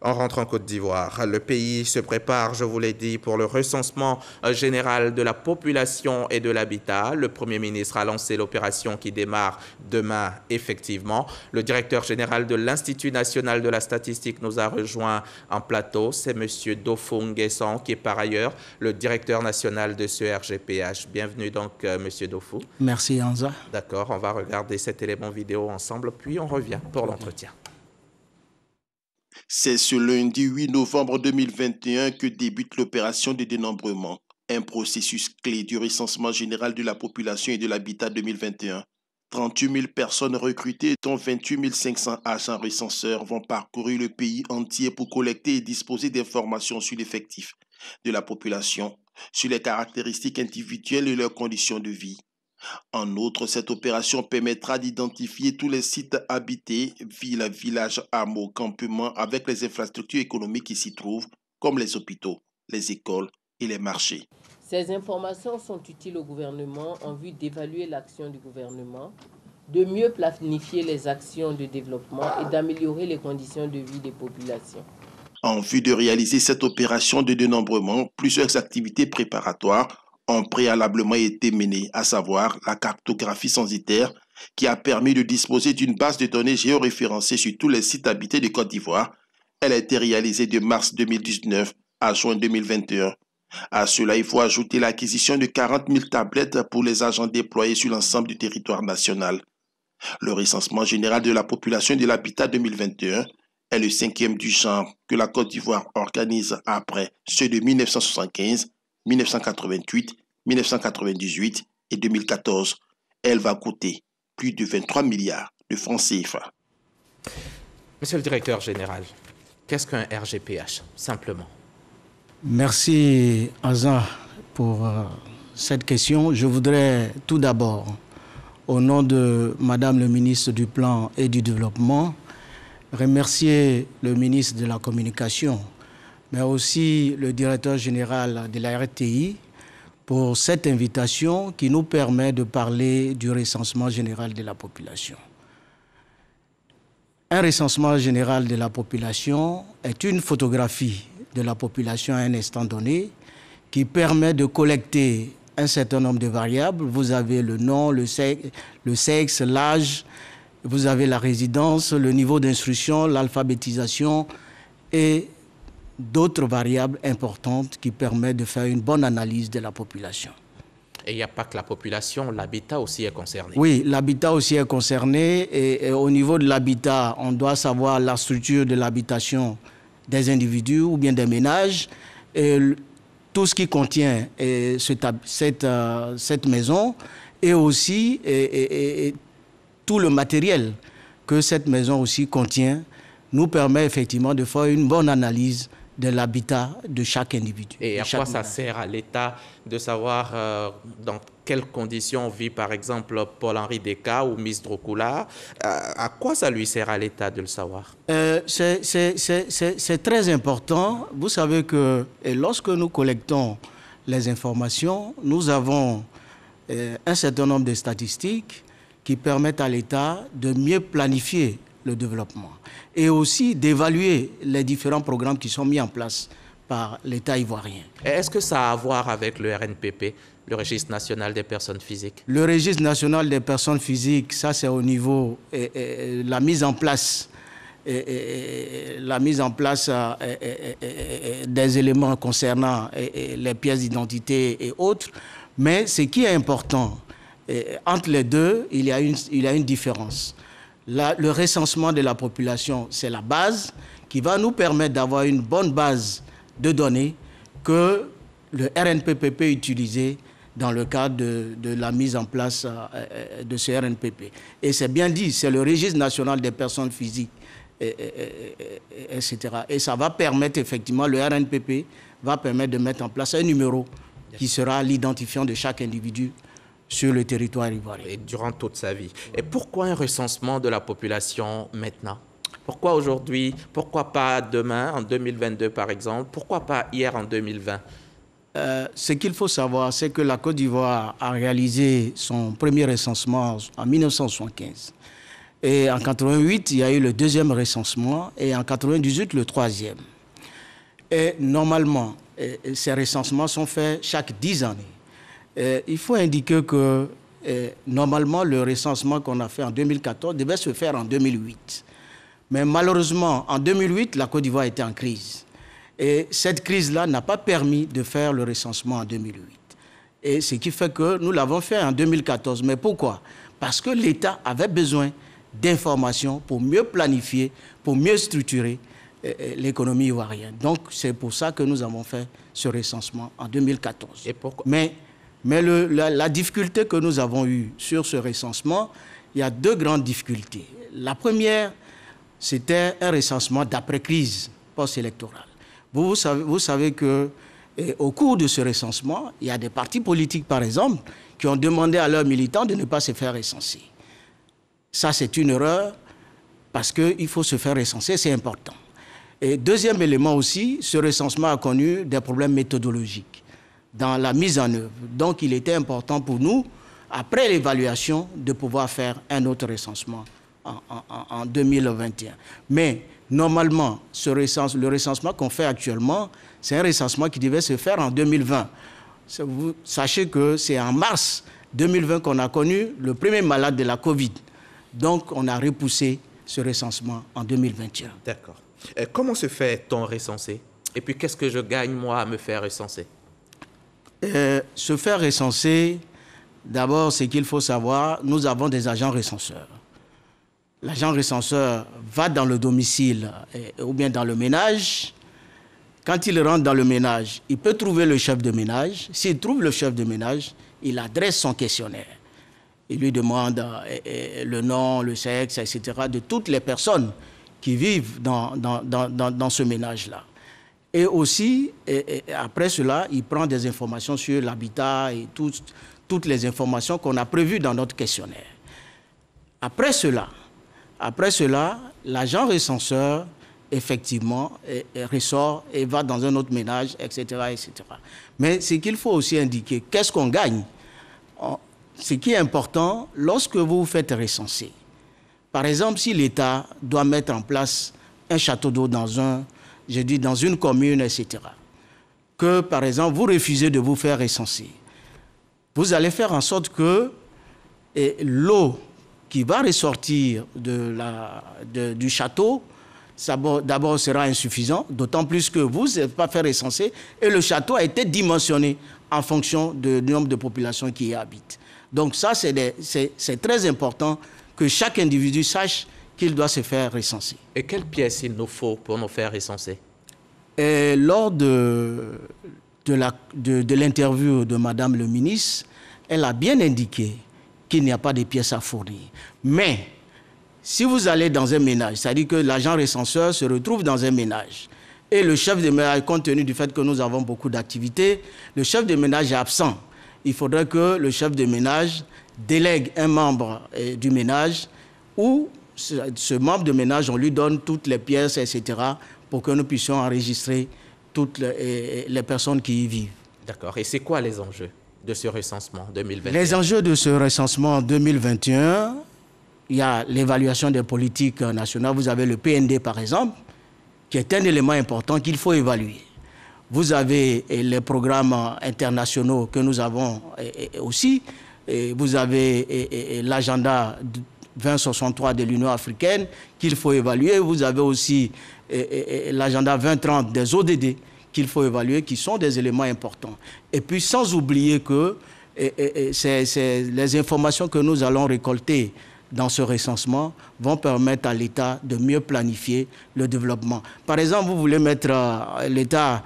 On rentre en Côte d'Ivoire. Le pays se prépare, je vous l'ai dit, pour le recensement général de la population et de l'habitat. Le Premier ministre a lancé l'opération qui démarre demain, effectivement. Le directeur général de l'Institut national de la statistique nous a rejoint en plateau. C'est M. Dofou Nguessan, qui est par ailleurs le directeur national de ce RGPH. Bienvenue donc, M. Dofou. Merci, Anza. D'accord, on va regarder cet élément vidéo ensemble, puis on revient pour l'entretien. C'est ce lundi 8 novembre 2021 que débute l'opération de dénombrement, un processus clé du recensement général de la population et de l'habitat 2021. 38 000 personnes recrutées, dont 28 500 agents recenseurs, vont parcourir le pays entier pour collecter et disposer d'informations sur l'effectif de la population, sur les caractéristiques individuelles et leurs conditions de vie. En outre, cette opération permettra d'identifier tous les sites habités, villes, villages, hameaux, campements avec les infrastructures économiques qui s'y trouvent, comme les hôpitaux, les écoles et les marchés. Ces informations sont utiles au gouvernement en vue d'évaluer l'action du gouvernement, de mieux planifier les actions de développement et d'améliorer les conditions de vie des populations. En vue de réaliser cette opération de dénombrement, plusieurs activités préparatoires ont préalablement été menées, à savoir la cartographie censitaire qui a permis de disposer d'une base de données géoréférencée sur tous les sites habités de Côte d'Ivoire. Elle a été réalisée de mars 2019 à juin 2021. À cela, il faut ajouter l'acquisition de 40 000 tablettes pour les agents déployés sur l'ensemble du territoire national. Le recensement général de la population et de l'habitat 2021 est le 5e du genre que la Côte d'Ivoire organise après ceux de 1975, 1988, 1998 et 2014. Elle va coûter plus de 23 milliards de francs CFA. Monsieur le directeur général, qu'est-ce qu'un RGPH, simplement? Merci, Azan, pour cette question. Je voudrais tout d'abord, au nom de Madame le ministre du Plan et du Développement, remercier le ministre de la Communication, mais aussi le directeur général de la RTI pour cette invitation qui nous permet de parler du recensement général de la population. Un recensement général de la population est une photographie de la population à un instant donné qui permet de collecter un certain nombre de variables. Vous avez le nom, le sexe, l'âge, vous avez la résidence, le niveau d'instruction, l'alphabétisation et d'autres variables importantes qui permettent de faire une bonne analyse de la population. Et il n'y a pas que la population, l'habitat aussi est concerné. Oui, l'habitat aussi est concerné et au niveau de l'habitat, on doit savoir la structure de l'habitation des individus ou bien des ménages, et tout ce qui contient cette maison et aussi tout le matériel que cette maison aussi contient nous permet effectivement de faire une bonne analyse de l'habitat de chaque individu. Et à quoi ça sert à l'État de savoir dans quelles conditions vit par exemple Paul-Henri Descas ou Miss Drocula? À quoi ça lui sert à l'État de le savoir? C'est très important. Vous savez que lorsque nous collectons les informations, nous avons un certain nombre de statistiques qui permettent à l'État de mieux planifier le développement et aussi d'évaluer les différents programmes qui sont mis en place par l'État ivoirien. Est-ce que ça a à voir avec le RNPP, le Registre national des personnes physiques? Le Registre national des personnes physiques, ça c'est au niveau la mise en place des éléments concernant les pièces d'identité et autres. Mais ce qui est important, entre les deux, il y a une différence. Le recensement de la population, c'est la base qui va nous permettre d'avoir une bonne base de données que le RNPP peut utiliser dans le cadre de la mise en place de ce RNPP. Et c'est bien dit, c'est le Registre national des personnes physiques, etc. Et ça va permettre effectivement, le RNPP va permettre de mettre en place un numéro qui sera l'identifiant de chaque individu sur le territoire ivoirien. Et durant toute sa vie. Et pourquoi un recensement de la population maintenant? Pourquoi aujourd'hui? Pourquoi pas demain, en 2022 par exemple? Pourquoi pas hier en 2020? Ce qu'il faut savoir, c'est que la Côte d'Ivoire a réalisé son premier recensement en 1975. Et en 88, il y a eu le deuxième recensement et en 98, le troisième. Et normalement, ces recensements sont faits chaque 10 années. Il faut indiquer que normalement, le recensement qu'on a fait en 2014 devait se faire en 2008. Mais malheureusement, en 2008, la Côte d'Ivoire était en crise. Et cette crise-là n'a pas permis de faire le recensement en 2008. Et ce qui fait que nous l'avons fait en 2014. Mais pourquoi? Parce que l'État avait besoin d'informations pour mieux planifier, pour mieux structurer l'économie ivoirienne. Donc, c'est pour ça que nous avons fait ce recensement en 2014. Et pourquoi? Mais la difficulté que nous avons eue sur ce recensement, il y a deux grandes difficultés. La première, c'était un recensement d'après-crise post-électorale. Vous savez qu'au cours de ce recensement, il y a des partis politiques, par exemple, qui ont demandé à leurs militants de ne pas se faire recenser. Ça, c'est une erreur parce qu'il faut se faire recenser, c'est important. Et deuxième élément aussi, ce recensement a connu des problèmes méthodologiques dans la mise en œuvre. Donc, il était important pour nous, après l'évaluation, de pouvoir faire un autre recensement en 2021. Mais normalement, le recensement qu'on fait actuellement, c'est un recensement qui devait se faire en 2020. Sachez que c'est en mars 2020 qu'on a connu le premier malade de la Covid. Donc, on a repoussé ce recensement en 2021. D'accord. Comment se fait-on recenser? Et puis, qu'est-ce que je gagne, moi, à me faire recenser? Se faire recenser, d'abord, ce qu'il faut savoir, nous avons des agents recenseurs. L'agent recenseur va dans le domicile ou bien dans le ménage. Quand il rentre dans le ménage, il peut trouver le chef de ménage. S'il trouve le chef de ménage, il adresse son questionnaire. Il lui demande le nom, le sexe, etc. de toutes les personnes qui vivent dans ce ménage-là. Et aussi, après cela, il prend des informations sur l'habitat et toutes les informations qu'on a prévues dans notre questionnaire. Après cela, l'agent recenseur, effectivement, ressort et va dans un autre ménage, etc., etc. Mais ce qu'il faut aussi indiquer, qu'est-ce qu'on gagne? Ce qui est important, lorsque vous vous faites recenser, par exemple, si l'État doit mettre en place un château d'eau dans une commune, etc., que, par exemple, vous refusez de vous faire recenser, vous allez faire en sorte que l'eau qui va ressortir du château, d'abord sera insuffisant, d'autant plus que vous n'êtes pas fait recenser et le château a été dimensionné en fonction du nombre de populations qui y habitent. Donc ça, c'est très important que chaque individu sache qu'il doit se faire recenser. Et quelles pièces il nous faut pour nous faire recenser? Lors de l'interview de Madame le ministre, elle a bien indiqué qu'il n'y a pas de pièces à fournir. Mais si vous allez dans un ménage, c'est-à-dire que l'agent recenseur se retrouve dans un ménage et le chef de ménage, compte tenu du fait que nous avons beaucoup d'activités, le chef de ménage est absent. Il faudrait que le chef de ménage délègue un membre du ménage ou ce membre de ménage, on lui donne toutes les pièces, etc., pour que nous puissions enregistrer toutes les personnes qui y vivent. D'accord. Et c'est quoi les enjeux de ce recensement 2021? Les enjeux de ce recensement 2021, il y a l'évaluation des politiques nationales. Vous avez le PND, par exemple, qui est un élément important qu'il faut évaluer. Vous avez les programmes internationaux que nous avons aussi. Vous avez l'agenda 2063 de l'Union africaine qu'il faut évaluer. Vous avez aussi l'agenda 2030 des ODD qu'il faut évaluer, qui sont des éléments importants. Et puis sans oublier que les informations que nous allons récolter dans ce recensement vont permettre à l'État de mieux planifier le développement. Par exemple, vous voulez mettre l'État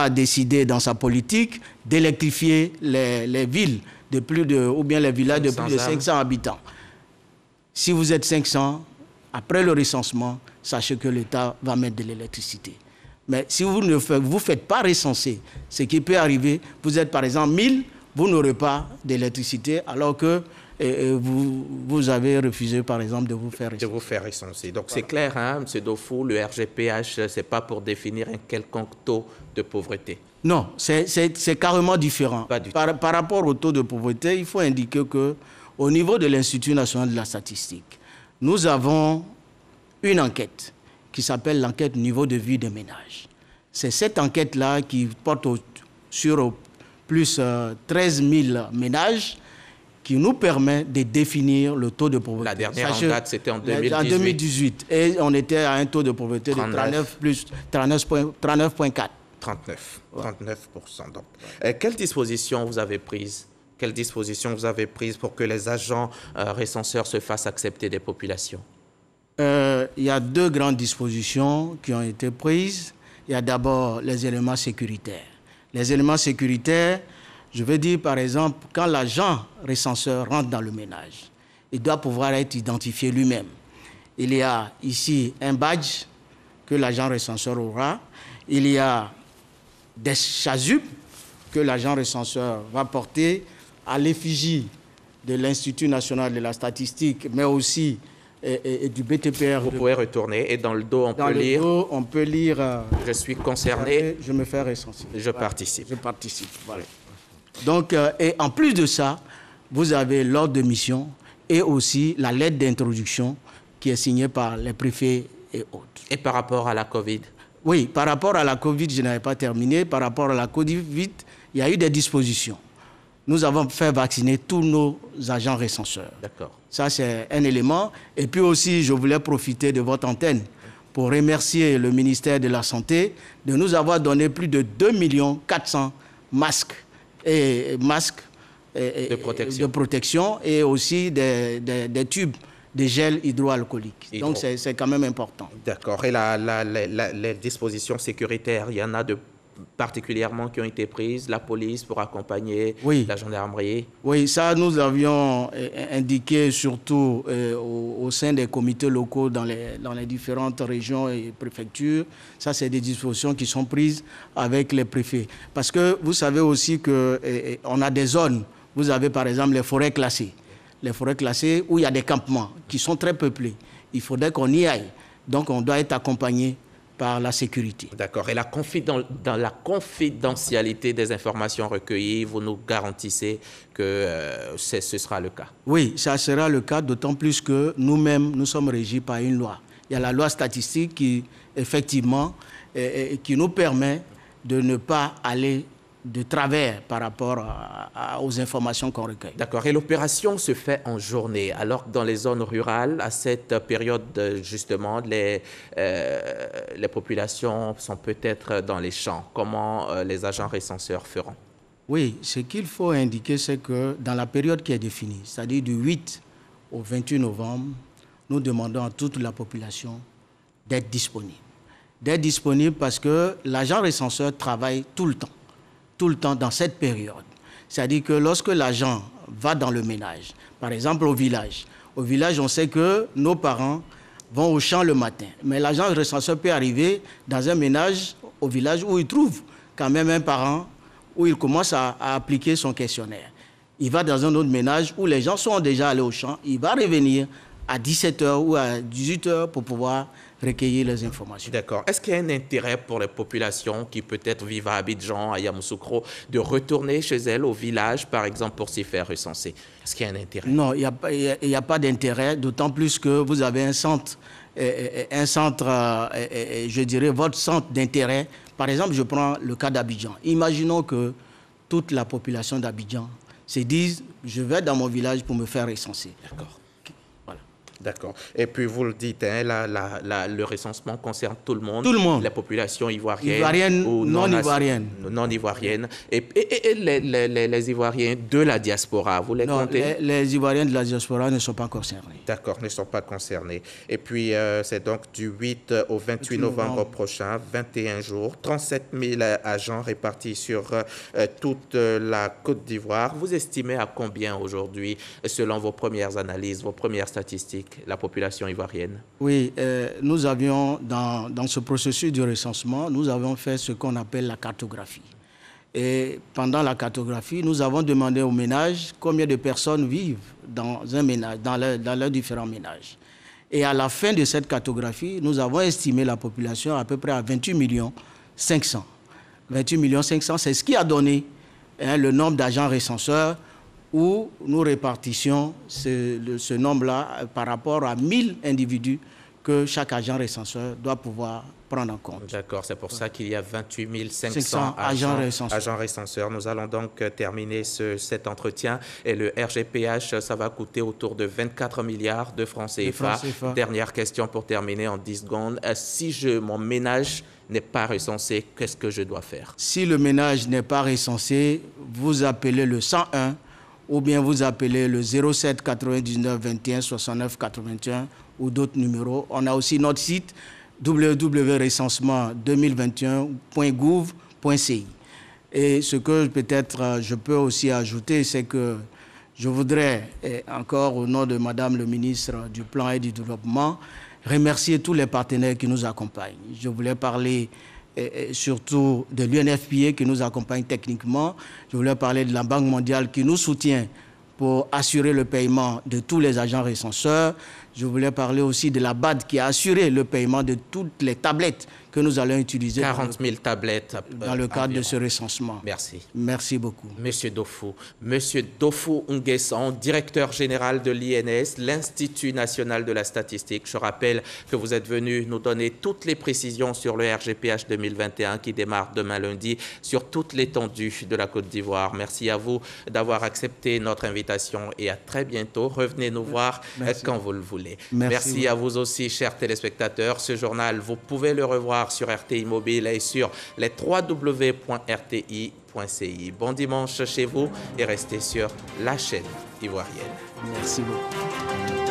a décidé dans sa politique d'électrifier les villes ou bien les villages de plus de 500 habitants. Si vous êtes 500, après le recensement, sachez que l'État va mettre de l'électricité. Mais si vous ne vous faites pas recenser, ce qui peut arriver, vous êtes par exemple 1000, vous n'aurez pas d'électricité alors que vous avez refusé par exemple de vous faire recenser. Donc voilà. C'est clair, hein, M. Dofou, le RGPH, ce n'est pas pour définir un quelconque taux de pauvreté. Non, c'est carrément différent. Par rapport au taux de pauvreté, il faut indiquer qu'au niveau de l'Institut national de la statistique, nous avons une enquête qui s'appelle l'enquête niveau de vie des ménages. C'est cette enquête-là qui porte sur plus 13 000 ménages qui nous permet de définir le taux de pauvreté. La dernière en date, c'était en 2018. En 2018. Et on était à un taux de pauvreté de 39,4. 39%. Donc, quelles dispositions vous avez prises? Quelles dispositions vous avez prises pour que les agents recenseurs se fassent accepter des populations? Il y a deux grandes dispositions qui ont été prises. Il y a d'abord les éléments sécuritaires. Les éléments sécuritaires, je veux dire par exemple, quand l'agent recenseur rentre dans le ménage, il doit pouvoir être identifié lui-même. Il y a ici un badge que l'agent recenseur aura. Il y a des chasubles que l'agent recenseur va porter à l'effigie de l'Institut national de la statistique, mais aussi et du BTPR. Vous pouvez retourner et dans le dos, on peut lire je suis concerné. Je me fais recenser. Je participe. Je participe, voilà. Donc, et en plus de ça, vous avez l'ordre de mission et aussi la lettre d'introduction qui est signée par les préfets et autres. Et par rapport à la Covid? Oui, par rapport à la Covid, je n'avais pas terminé. Par rapport à la Covid, il y a eu des dispositions. Nous avons fait vacciner tous nos agents recenseurs. D'accord. Ça, c'est un élément. Et puis aussi, je voulais profiter de votre antenne pour remercier le ministère de la Santé de nous avoir donné plus de 2 400 000 masques de protection et aussi des tubes de gel hydroalcoolique. Donc, c'est quand même important. D'accord. Et les dispositions sécuritaires, il y en a de particulièrement qui ont été prises, la police pour accompagner la gendarmerie? Oui, ça nous avions indiqué surtout au sein des comités locaux dans les différentes régions et préfectures. Ça, c'est des dispositions qui sont prises avec les préfets. Parce que vous savez aussi qu'on a des zones, vous avez par exemple les forêts classées. Les forêts classées où il y a des campements qui sont très peuplés. Il faudrait qu'on y aille. Donc, on doit être accompagné par la sécurité. D'accord. Et dans la confidentialité des informations recueillies, vous nous garantissez que ce sera le cas? Oui, ça sera le cas, d'autant plus que nous-mêmes, nous sommes régis par une loi. Il y a la loi statistique qui, effectivement, qui nous permet de ne pas aller de travers par rapport aux informations qu'on recueille. D'accord. Et l'opération se fait en journée, alors que dans les zones rurales, à cette période, justement, les populations sont peut-être dans les champs. Comment les agents recenseurs feront? Oui, ce qu'il faut indiquer, c'est que dans la période qui est définie, c'est-à-dire du 8 au 28 novembre, nous demandons à toute la population d'être disponible. D'être disponible parce que l'agent recenseur travaille tout le temps dans cette période. C'est-à-dire que lorsque l'agent va dans le ménage, par exemple au village, on sait que nos parents vont au champ le matin, mais l'agent recenseur peut arriver dans un ménage au village où il trouve quand même un parent, où il commence à appliquer son questionnaire. Il va dans un autre ménage où les gens sont déjà allés au champ, il va revenir à 17h ou à 18h pour pouvoir recueillir les informations. D'accord. Est-ce qu'il y a un intérêt pour les populations qui peut-être vivent à Abidjan, à Yamoussoukro, de retourner chez elles au village, par exemple, pour s'y faire recenser? Est-ce qu'il y a un intérêt? Non, il n'y a pas d'intérêt, d'autant plus que vous avez un centre, je dirais votre centre d'intérêt. Par exemple, je prends le cas d'Abidjan. Imaginons que toute la population d'Abidjan se dise, je vais dans mon village pour me faire recenser. D'accord. D'accord. Et puis, vous le dites, hein, le recensement concerne tout le monde. Tout le monde. Les populations ivoiriennes ou non ivoiriennes. Non ivoiriennes. Et les Ivoiriens de la diaspora, vous les comptez? Les Ivoiriens de la diaspora ne sont pas concernés. D'accord, ne sont pas concernés. Et puis, c'est donc du 8 au 28 novembre prochain, 21 jours, 37 000 agents répartis sur toute la Côte d'Ivoire. Vous estimez à combien aujourd'hui, selon vos premières analyses, vos premières statistiques, la population ivoirienne? Oui, nous avions, dans ce processus de recensement, nous avons fait ce qu'on appelle la cartographie. Et pendant la cartographie, nous avons demandé aux ménages combien de personnes vivent dans un ménage, dans leurs différents ménages. Et à la fin de cette cartographie, nous avons estimé la population à peu près à 28 500 000. 28 500 000, c'est ce qui a donné le nombre d'agents recenseurs où nous répartissions ce nombre-là par rapport à 1000 individus que chaque agent recenseur doit pouvoir prendre en compte. D'accord, c'est pour ça qu'il y a 28 500 agents recenseurs. Nous allons donc terminer cet entretien et le RGPH, ça va coûter autour de 24 milliards de francs CFA. Dernière question pour terminer en 10 secondes. Si mon ménage n'est pas recensé, qu'est-ce que je dois faire? Si le ménage n'est pas recensé, vous appelez le 101 ou bien vous appelez le 07 99 21 69 81 ou d'autres numéros. On a aussi notre site www.recensement2021.gouv.ci. Et ce que peut-être je peux aussi ajouter, c'est que je voudrais, encore au nom de Madame le ministre du Plan et du Développement, remercier tous les partenaires qui nous accompagnent. Je voulais parler surtout de l'UNFPA qui nous accompagne techniquement. Je voulais parler de la Banque mondiale qui nous soutient pour assurer le paiement de tous les agents recenseurs. Je voulais parler aussi de la BAD qui a assuré le paiement de toutes les tablettes que nous allons utiliser 40 000 tablettes dans le cadre de ce recensement. Merci. Merci beaucoup. Monsieur Dofou. Monsieur Dofou Nguessan, directeur général de l'INS, l'Institut national de la statistique. Je rappelle que vous êtes venu nous donner toutes les précisions sur le RGPH 2021 qui démarre demain lundi sur toute l'étendue de la Côte d'Ivoire. Merci à vous d'avoir accepté notre invitation et à très bientôt. Revenez nous voir quand vous le voulez. Merci à vous aussi, chers téléspectateurs. Ce journal, vous pouvez le revoir sur RTI Mobile et sur les www.rti.ci. Bon dimanche chez vous et restez sur la chaîne ivoirienne. Merci beaucoup.